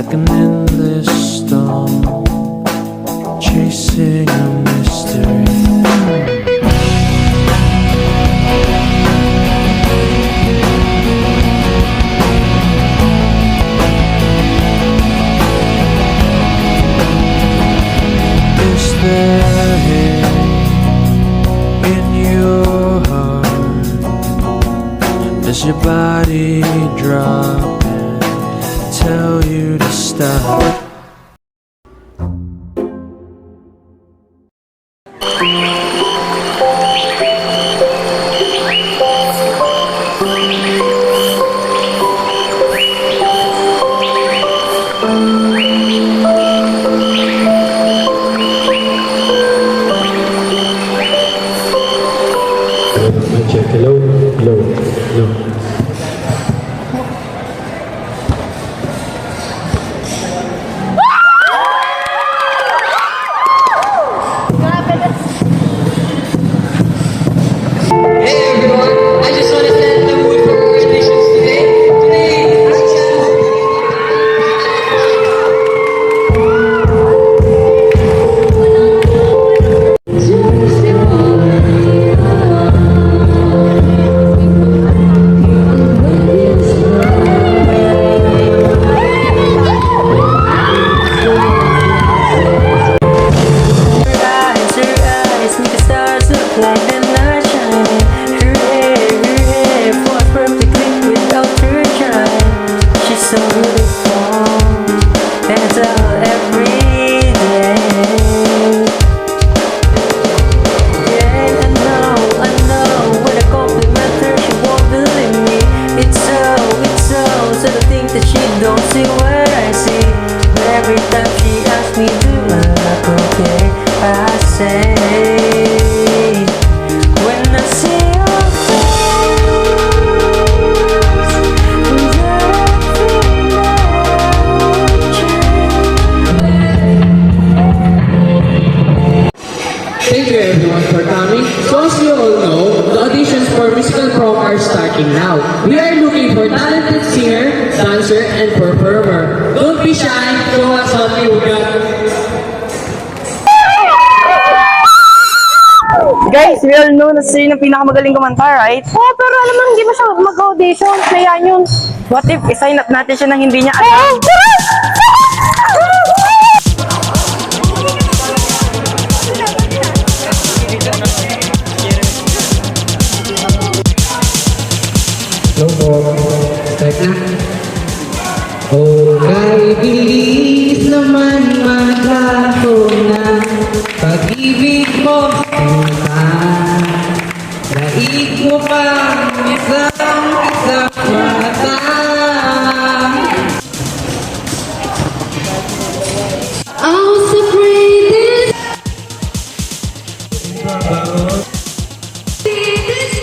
like an endless storm, chasing a mystery. Is there hate in your heart? Does your body drop and tell you to stop? Check. Hello. Hello. Hello. Hey everyone, I just want to set the mood for our auditions today. Today, thank you everyone for coming. So as you all know, the auditions for Musical Prom are starting now. We are looking for talented singer, dancer, and performer. Don't be shy, show us what you got. Guys, we all know na sino yung pinakamagaling kumanta, right? Oo, pero alam mo, hindi mo siya mag-audition. Kaya yun. What if isign up natin siya na hindi niya alam? Hello po. Start na. Oh, kahit bilis naman maglaho na pag-ibig mo punta. Daig mo pa isang mata. I was afraid this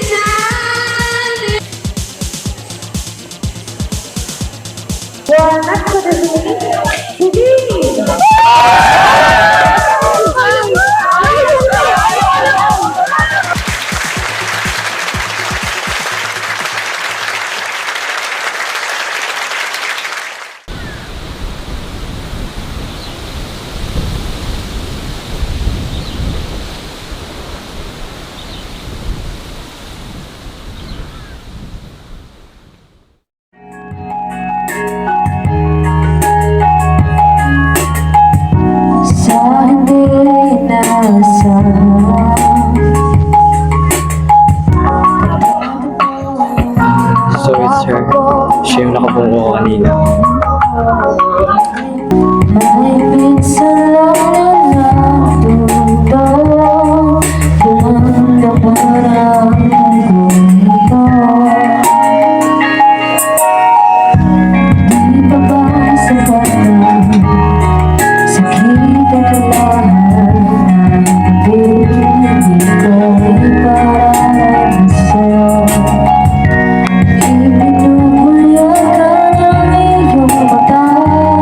So it's her. Siya yung nakabungo ko kanina. Ibinubulyakan ang iyong mata.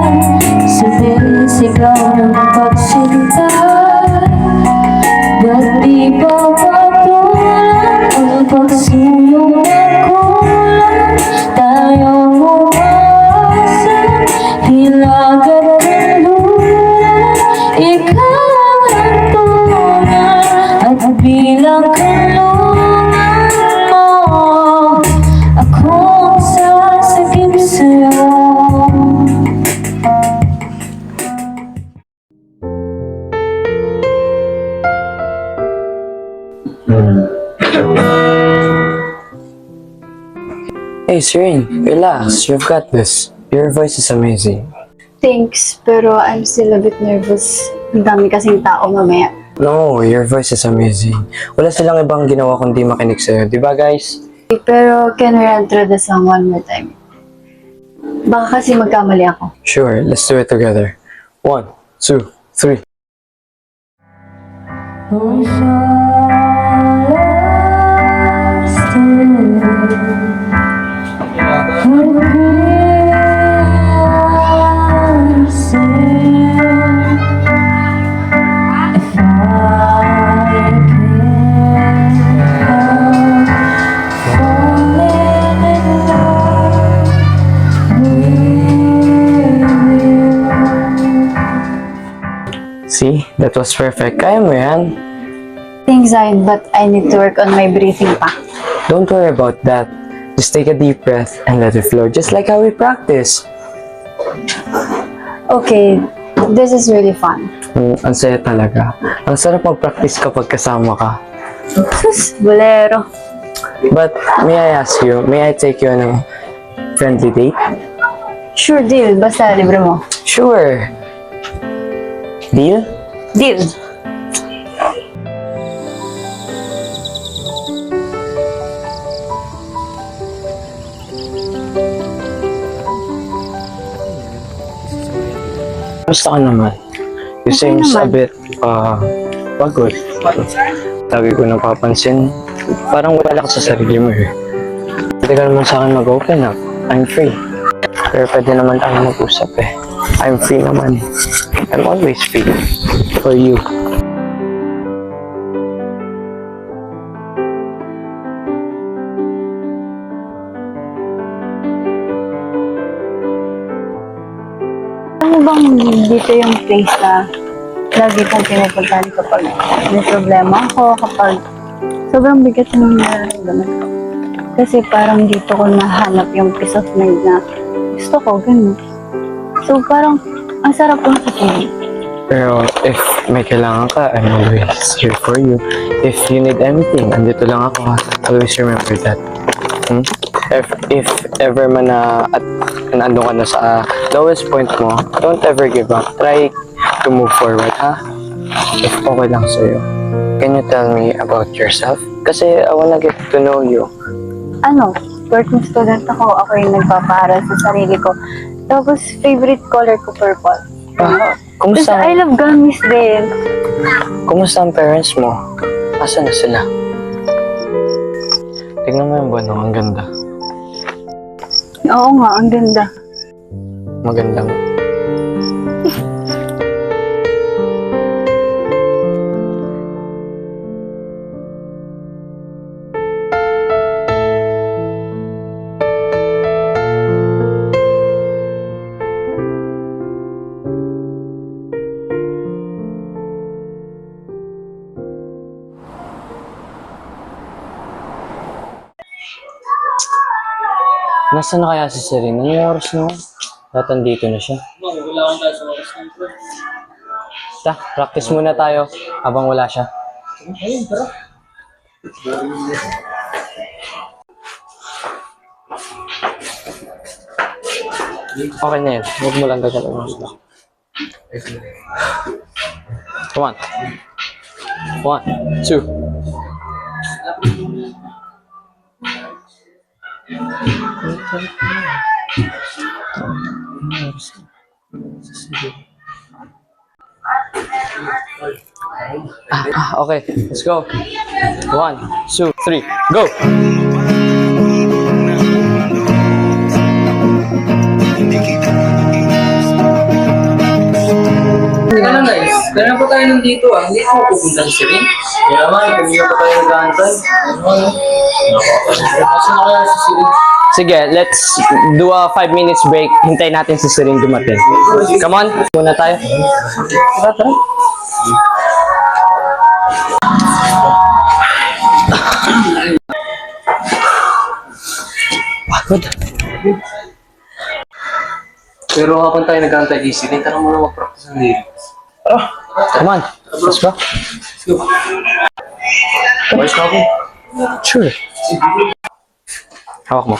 Serene, relax. You've got this. Your voice is amazing. Thanks, pero I'm still a bit nervous. Ang dami kasing tao mamaya. No, your voice is amazing. Wala silang ibang ginawa kundi makinig sa'yo. Di ba, guys? Pero can we run through the song one more time? Baka kasi magkamali ako. Sure, let's do it together. 1, 2, 3. See? That was perfect. Kaya mo yan. Thanks, Zayn, but I need to work on my breathing pa. Don't worry about that. Just take a deep breath and let it flow, just like how we practice. Okay, this is really fun. Ang saya talaga. Ang sarap mag-practice kapag kasama ka. Sus, bolero. But, may I ask you, may I take you on a friendly date? Sure deal, basta libre mo. Sure. Deal? Deal. Basta ka naman. You seems a bit, pagod. Lagi ko napapansin, parang wala ka sa sarili mo eh. Pwede ka naman sa akin mag-open up. I'm free. Pero pwede naman tayo mag-usap eh. I'm free naman. I'm always free. For you. Ano bang dito yung place na lagi kong pinupuntahan kapag may problema ako, kapag sobrang bigat ng nararamdaman ko. Kasi parang dito ko nahanap yung peace of mind na gusto ko, ganun. So parang ang sarap kong sabihin. Pero if may kailangan ka, I'm always here for you. If you need anything, andito lang ako. Always remember that. If ever man na at nandun ka na sa lowest point mo, don't ever give up. Try to move forward, ha? If okay lang sa'yo. Can you tell me about yourself? Kasi I wanna get to know you. Ano, working student ako, ako yung nagpapaaral sa sarili ko. Tapos favorite color ko purple. Tapos Kumusta, I love gummies din. kumusta ang parents mo? Asa na sila? Tignan mo yung buwan, ang ganda. Oo nga, ang ganda. Maganda mo. Nasaan na kaya si Serene? Anong oras na? Dapat andito na siya. Wala tayo sa oras ng Ta, practice muna tayo habang wala siya. Ayun, tara. Okay na yun. Huwag mo lang gagawin mo siya. Come on. 1, 2. Okay, let's go. 1, 2, 3, go! Teka lang guys, ganun pa tayo nandito ah. Hindi ako pupunta sa Serene. Kaya naman, kanina pa tayo nag-aantay. Nasaan na kaya si Serene? Sige, let's do a 5 minutes break. Hintayin natin si Serene dumating. Come on, muna tayo. Tara, tara. Pagod. Pero habang tayo nag-aantay kay Serene, tara muna mag-practice ng lyrics. Come on, let's go. Let's go. Boys na ako. Sure. Hawak mo.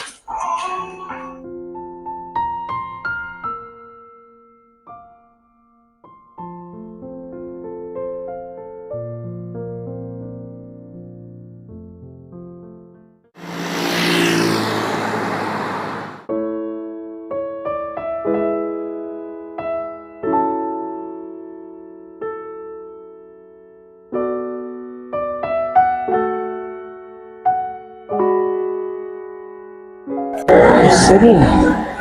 Serene.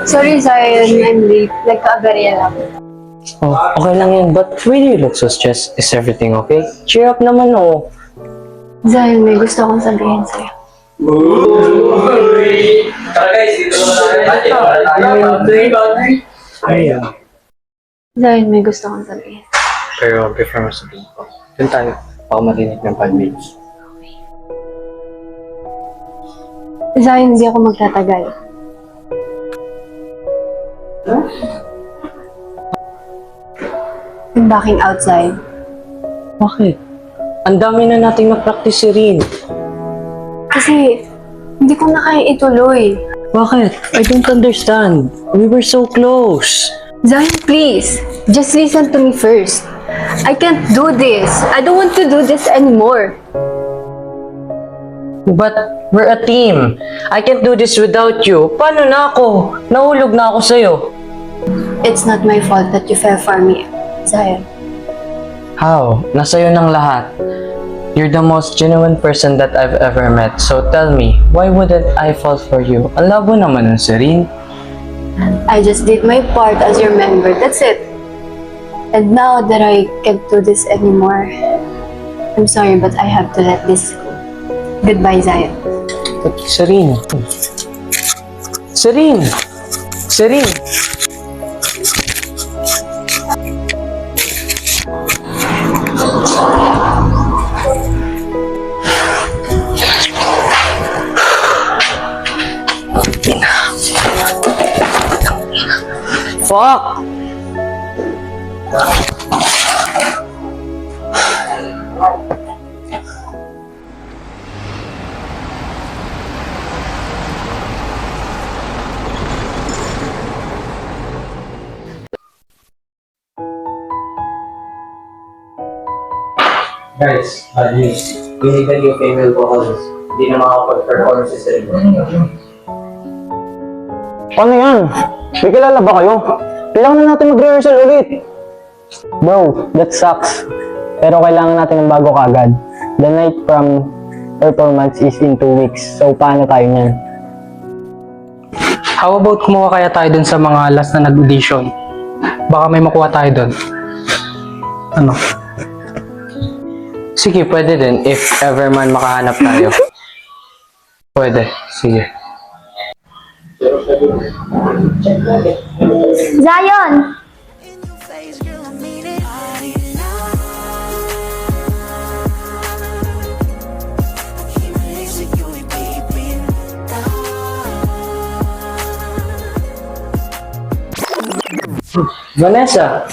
Sorry, Zion. I'm late. Nagka-aberya lang. Oh, okay lang yan. But why do you look so stressed? Is everything okay? Cheer up naman, oh. Zion, may gusto akong sabihin sa'yo. Zion, may gusto akong sabihin. Pero before mo sabihin ko, dun tayo. Baka marinig ng 5 minutes. Zion, hindi ako magtatagal. I'm backing outside. Bakit? Ang dami na nating mag-practice si Rin. Kasi, hindi ko na kaya ituloy. Bakit? I don't understand. We were so close. Zion, please. Just listen to me first. I can't do this. I don't want to do this anymore. But we're a team. I can't do this without you. Paano na ako? Nahulog na ako sa'yo. It's not my fault that you fell for me, Zion. How? Nasa'yo ng lahat. You're the most genuine person that I've ever met. So tell me, why wouldn't I fall for you? Ang labo naman nun, Serene. I just did my part as your member. That's it. And now that I can't do this anymore, I'm sorry, but I have to let this go. Goodbye, Zion. But Serene. Serene! Serene! Fuck! Guys, bad news. We need a new female vocalist. Hindi na makapag-perform si Serene. Paano yan? May kilala ba kayo? Kailangan na natin mag-rehearsal ulit. Bro, that sucks. Pero kailangan natin ng bago kagad. The night from performance is in 2 weeks. So, paano tayo niyan? How about kumuha kaya tayo dun sa mga last na nag-audition? Baka may makuha tayo dun. Ano? Sige, pwede din. If ever man makahanap tayo. Pwede. Sige. Zion! Vanessa!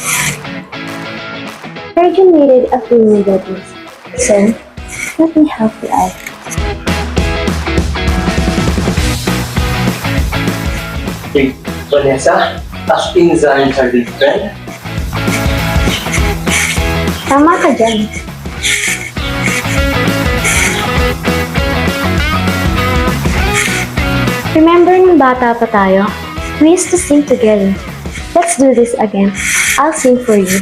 Heard you needed a few new babies. So, let me help you out. Hey, Vanessa? Ashkin Zion sa big friend? Tama ka dyan. Remember nung bata pa tayo? We used to sing together. Let's do this again. I'll sing for you.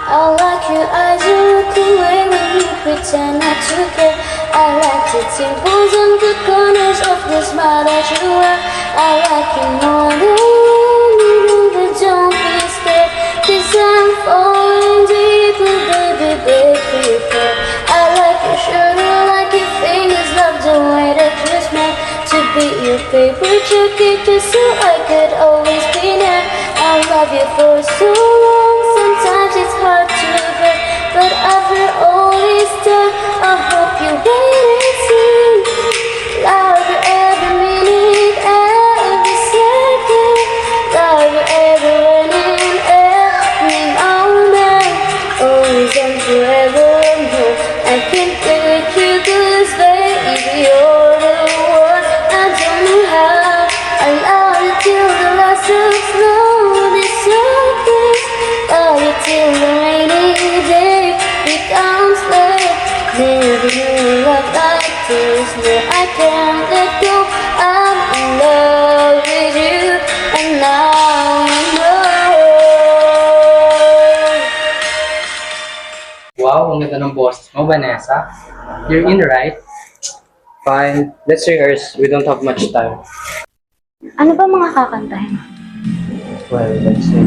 I like your eyes, you look away when you pretend not to care. I like the dimples and the corners of the smile that you wear. I like you more than you, but don't be scared, 'cause I'm falling deeper, baby, beg for your prayer. I like your shirt, I like your fingers, love the way that you smell. To be your favorite jacket, just so I could always be there. I love you for so long, sometimes it's hard to bear, but after all this time, I hope you wait and see. Louder every minute, every second, louder every minute, every moment, always and forever. No, I can't let you, 'cause baby, you're the one. I don't know how I love you till the last of snow. Till the rainy day becomes late. Never knew love like this. No, I can't let go. I'm in love with you, and now you know. boses mo, Vanessa. You're in, right? Fine. Let's rehearse. We don't have much time. Ano ba mga kakantahin? Well, let's see.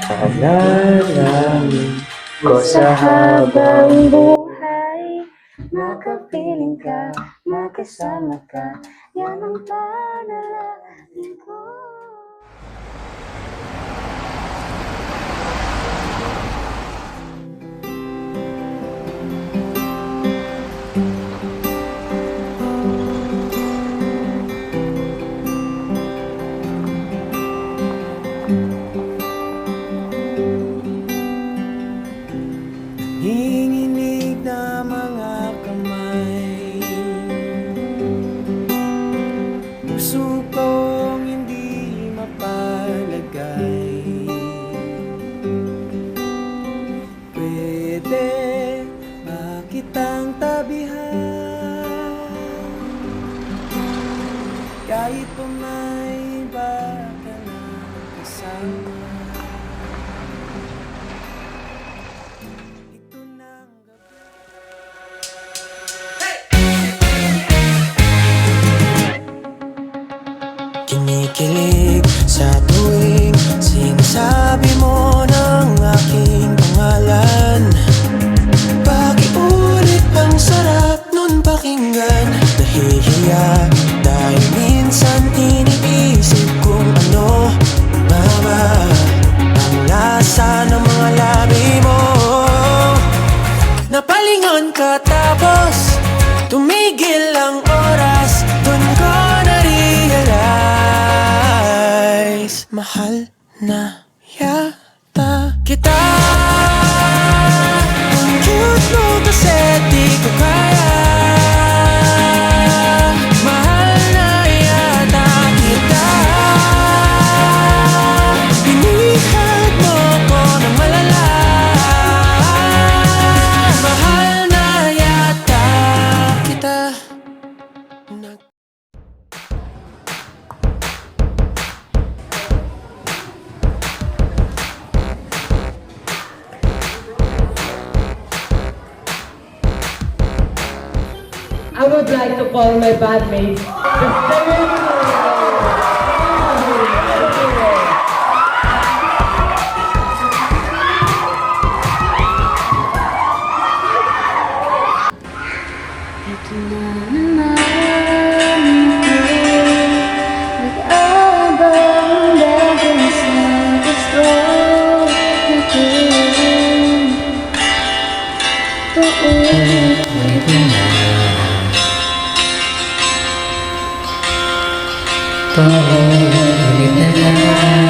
Alalamin ko sa habang buhay, makapiling ka, makasama ka, yan ang panalangin ko. Nanginginig na mga kamay, puso kong hindi mapalagay. Pwede ba kitang tabihan, kahit pa may iba ka na kasama? Kinikilig sa tuwing sinasabi mo ng aking pangalan. Pakiulit ang sarap nun pakinggan. Nahihiya dahil minsan iniisip kung ano nga ba ang lasa ng mga labi mo. Napalingon ka tapos tumigil ang oras. Dun ko na-realize mahal na yata kita. Ang cute mo kasi di ko kaya. Mahal na yata kita. Binihag mo ko ng malala. Mahal na yata kita. I would like to call my bandmates. Ito na naman nag-aabang dahil sa gusto natin. Paulit-ulit na Paulit na lang.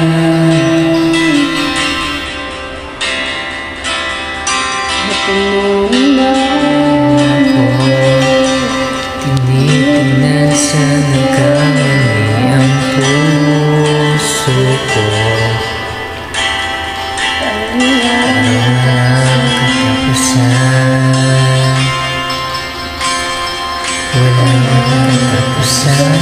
Pinipinasan ng kamali ang puso ko. Walang katapusan. Walang katapusan.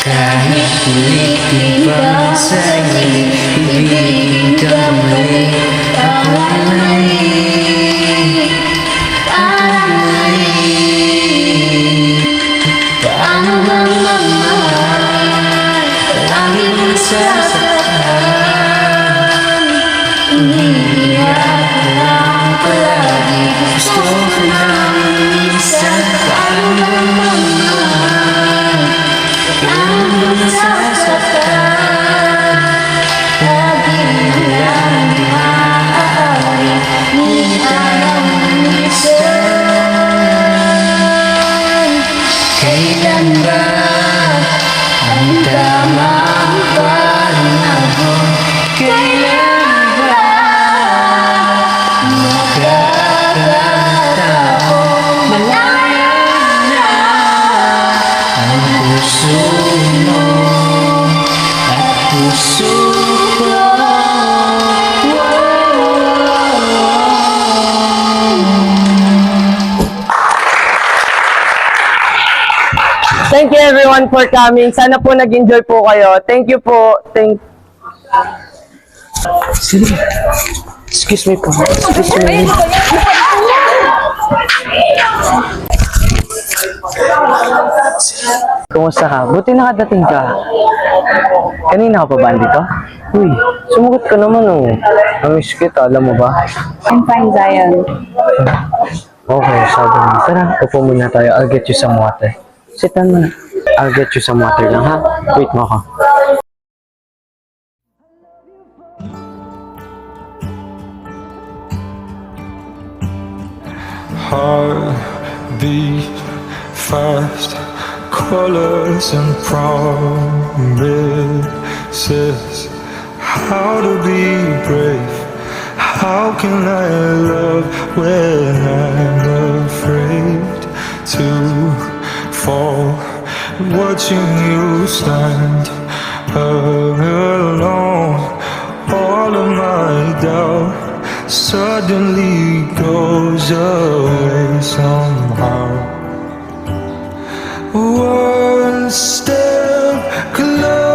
Kahit ulitin pa sa'yo, ibigin ka muli. Ako mali. Paano bang mamahal? Lagi mong sasaktan. Umiiyak ka lang palagi. Gusto ko lang minsan. Paano bang mamahal? Lagi mong sasaktan. Lagi mo lang maaari. Ni ayaw minsan. Kailan ba ang tamang panahon? Kailan ba makakatao? Malaya na ang puso mo at puso ko. Thank you everyone for coming. Sana po nag-enjoy po kayo. Thank you po. Celine, excuse me po. Excuse me. Kumusta ka? Buti nakadating ka. Kanina ka pa ba dito? Uy, sumugot ka naman oh. Namiss kita, alam mo ba? I'm fine, Zion. Okay, sabi mo. Tara, upo muna tayo. I'll get you some water. Sit down muna. I'll get you some water lang ha. Wait mo ako. Heart beat fast, colors and promises. How to be brave? How can I love when I'm afraid to fall? Watching you stand alone, all of my doubt suddenly goes away somehow. One step closer.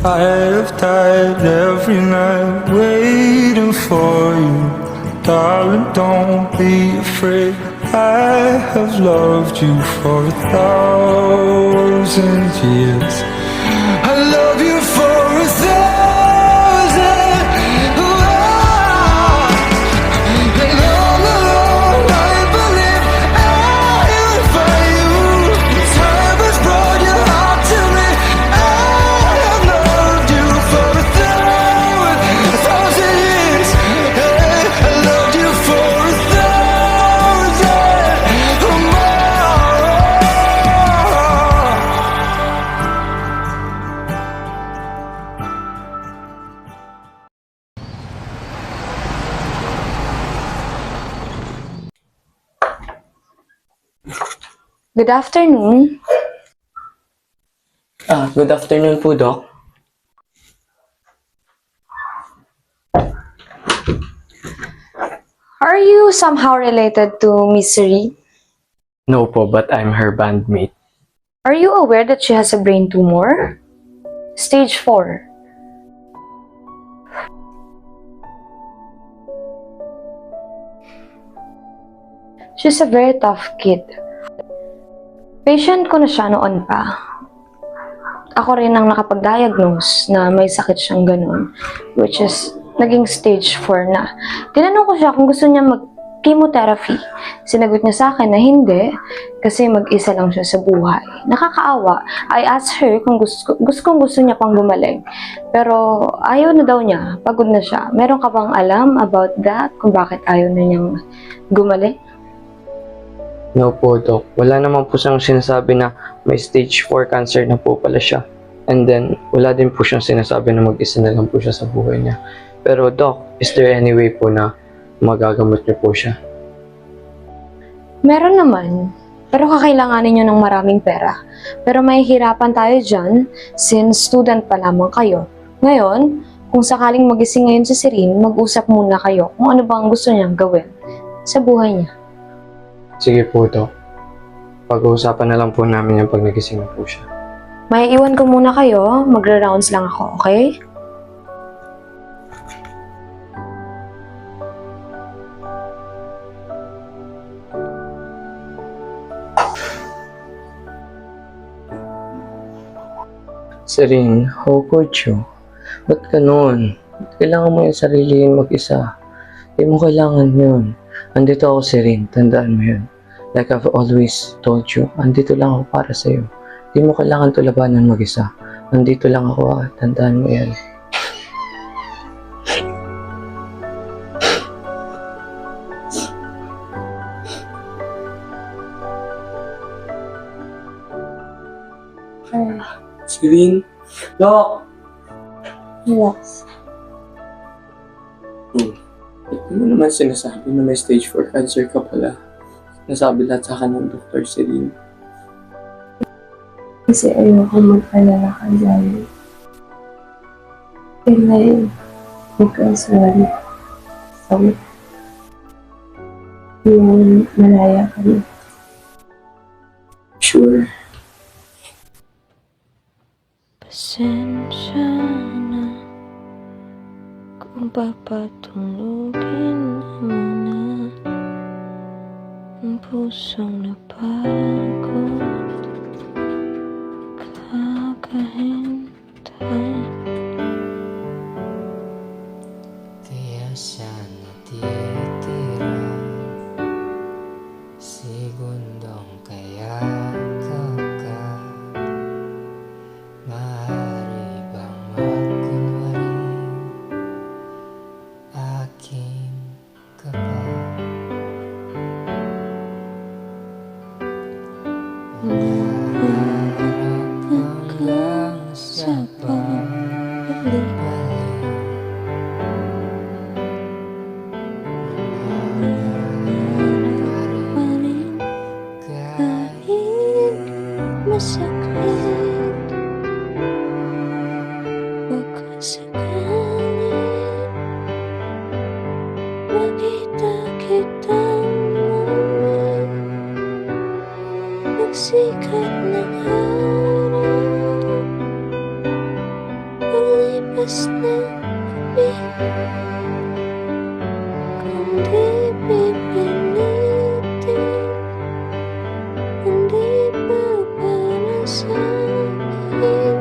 I have died every night waiting for you. Darling, don't be afraid. I have loved you for 1,000 years. I love you for 1,000. And all alone I believe I will find you. Time has brought your heart to me. I have loved you for 1,000 years. I loved you for 1,000 more. Good afternoon. Good afternoon po, Doc. Are you somehow related to Miss Seri? No po, but I'm her bandmate. Are you aware that she has a brain tumor? Stage 4. She's a very tough kid. Patient ko na siya noon pa. Ako rin ang nakapag-diagnose na may sakit siyang ganun, which is naging stage 4 na. Tinanong ko siya kung gusto niya mag-chemotherapy. Sinagot niya sa akin na hindi, kasi mag-isa lang siya sa buhay. Nakakaawa. I asked her kung gusto niya pang gumaling. Pero ayaw na daw niya, pagod na siya. Meron ka bang alam about that? Kung bakit ayaw na niyang gumaling? No po, Doc. Wala naman po siyang sinasabi na may stage 4 cancer na po pala siya. And then, wala din po siyang sinasabi na mag-isa na lang po siya sa buhay niya. Pero, Doc, is there any way po na magagamot niyo po siya? Meron naman. Pero kakailanganin niyo ng maraming pera. Pero mahihirapan tayo dyan since student pa lamang kayo. Ngayon, kung sakaling magising ngayon si Serene, mag-usap muna kayo kung ano bang gusto niyang gawin sa buhay niya. Sige po, Doc. Pag-uusapan na lang po namin yung pag nagising na po siya. May iwan ko muna kayo. Magra-rounds lang ako, okay? Serene, how could you? Ba't ganun? Kailangan mo yung sarilihin mag-isa. Hindi mo kailangan yun. Andito ako, Serene. Tandaan mo yun. Like I've always told you, andito lang ako para sa'yo. Hindi mo kailangan to labanan mag-isa. Andito lang ako, tandaan mo yan. Serene? Doc! Relax. Hindi mo naman sinasabi na may stage 4 cancer ka pala. Nasabi lahat sa akin ng Dr. Serene. Kasi ayoko mag-alala ka dyan. Kailan magkaswari. So, yung malaya ka na. Sure. Pasensya na kung papatulugin mo na ang pusong napagod kakahintay. Kaya siya natitira, segundong kaya ka. Maaari bang magkunwari aking ka pa? Nangarap hanggang sa pagbalik. Kahit masakit, baka sakaling makita kitang muli. Pagsikat ng araw, paglipas ng gabi, kung di pipilitin, hindi pa para sa'kin.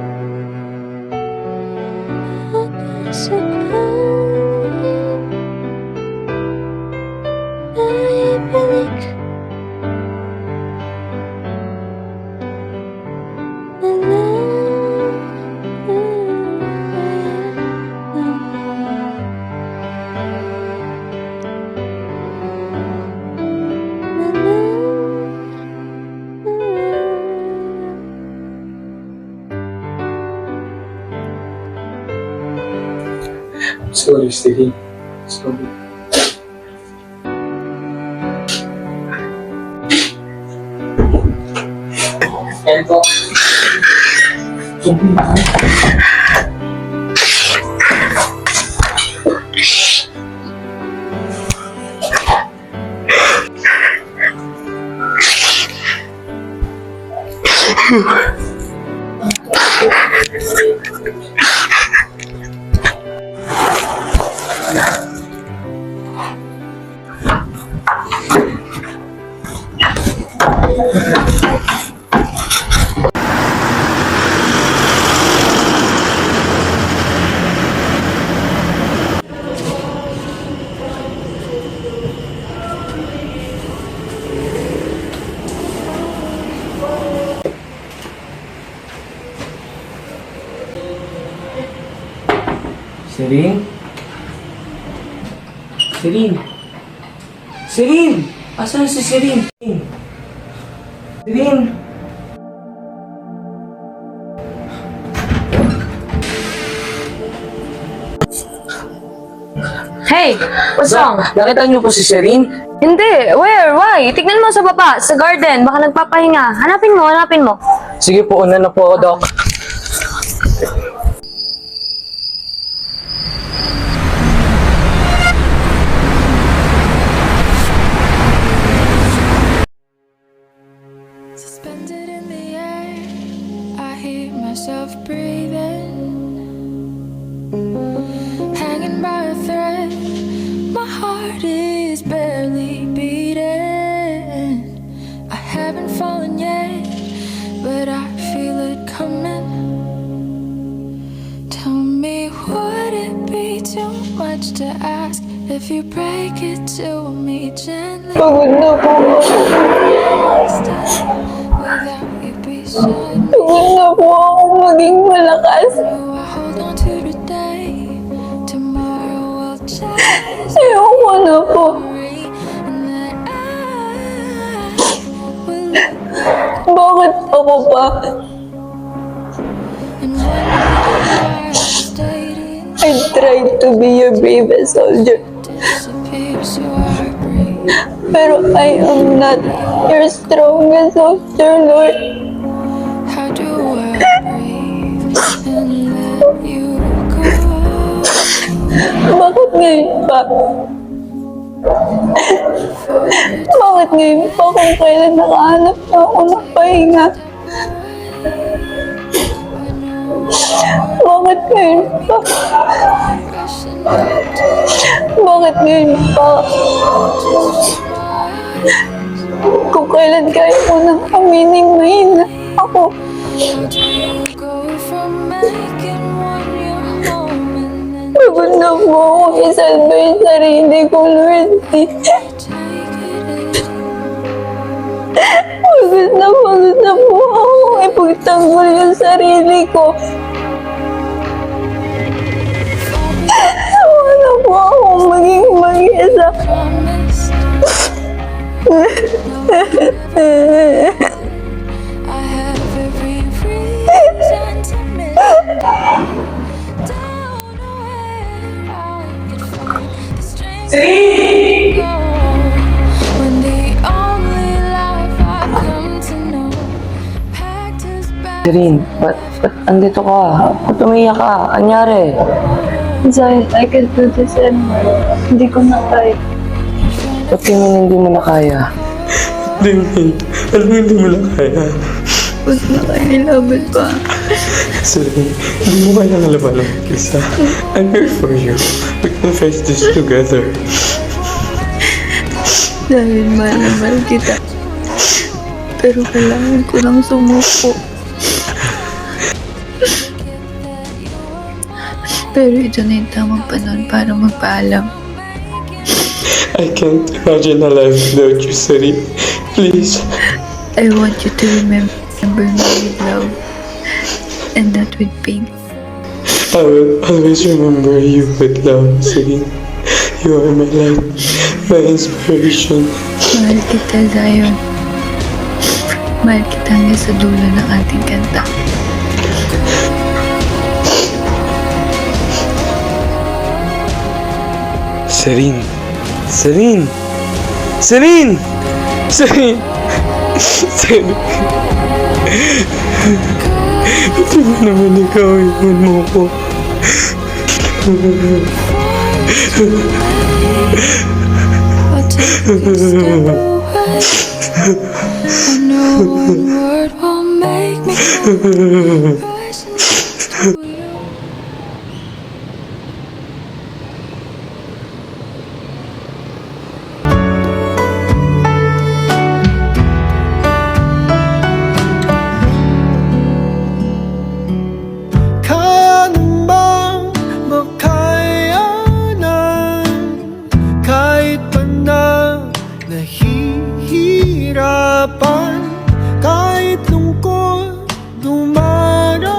Baka sakaling naibalik na lang. Sorry, Stevie. Sorry. And po, Celine? Celine? Celine! Asan si Celine? Celine! Hey! What's wrong? Nakita niyo po si Celine? Hindi! Where? Why? Tignan mo sa baba, sa garden. Baka nagpapahinga. Hanapin mo, hanapin mo. Sige po, una na po ako, Doc. Suspended in the air, I hear myself breathing, hanging by a thread. My heart is barely beating. I haven't fallen yet, but I feel it coming. Tell me, would it be too much to ask if you break it to me gently? Pagod na po. Without you beside me. Pagod na po ako maging malakas. So I hold on to today. Tomorrow will change. Ayoko na po. And then I will Bakit ako pa? and when I stayed in I tried to be your bravest soldier, disappear so I breathe. pero I am not your strongest soldier, Lord. How do I breathe and let you go? Bakit ngayon pa? Bakit ngayon pa kung kailan nakahanap na ako ng pahinga? I know Bakit ngayon pa? Bakit ngayon pa? Kung kailan kaya ko nang aminin mahina ako. Pagod na po akong isalba yung sarili ko, Lord. Pagod na po akong ipagtanggol yung sarili ko. Sawa na po akong maging mag-isa. Rin, ba't andito ka? Ba't umiyak ka? Anyari? Zahid, I can do this anymore. Hindi ko na kaya. Ba't yun hindi mo na kaya? Damien, alam mo hindi mo lang kaya. Ba't nakailaban pa? Sorry, hindi mo kaya laban ng isa. I'm here for you. We can face this together. Dahil mahal na mahal kita. Pero kailangan ko lang sumuko. Pero ito na yung tamang panahon para magpaalam. I can't imagine a life without you, Sari. Please. I want you to remember me with love and not with pain. I will always remember you with love, Sari. You are my light, my inspiration. Mahal kita, Zion. Mahal kita hanggang sa dulo ng ating kanta. Serene. Serene. Serene! Serene! Serene! Ba't mo naman ikaw iwan mo ko? I'll take a step away. I know one word won't make me go. Kaya namang makayanan kahit pa na nahihirapan, kahit lungkot dumaraan.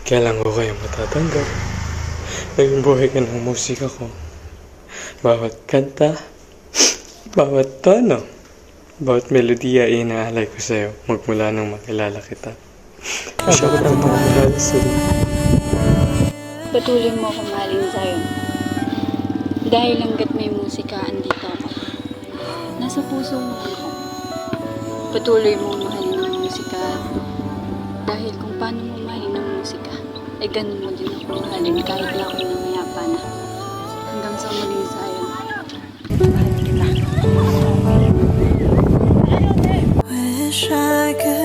Kailan ko kayo matatanggap? Naging buhay ka ng musika ko. Bawat kanta, bawat tono, bawat melodiya inaalay ko sa'yo magmula nang makilala kita. Masyado kang makakilala sa'yo. Patuloy mo akong mahalin, Zion. Dahil hanggat may musika, andito ako. Nasa puso mo lang ako. Patuloy mo mahalin ang musika. Dahil kung paano mo mahalin ang musika, ay ganun mo din ako mahalin kahit na ako'y namayapa na. Hanggang sa muling, Zion. Mahal kita. Wish I could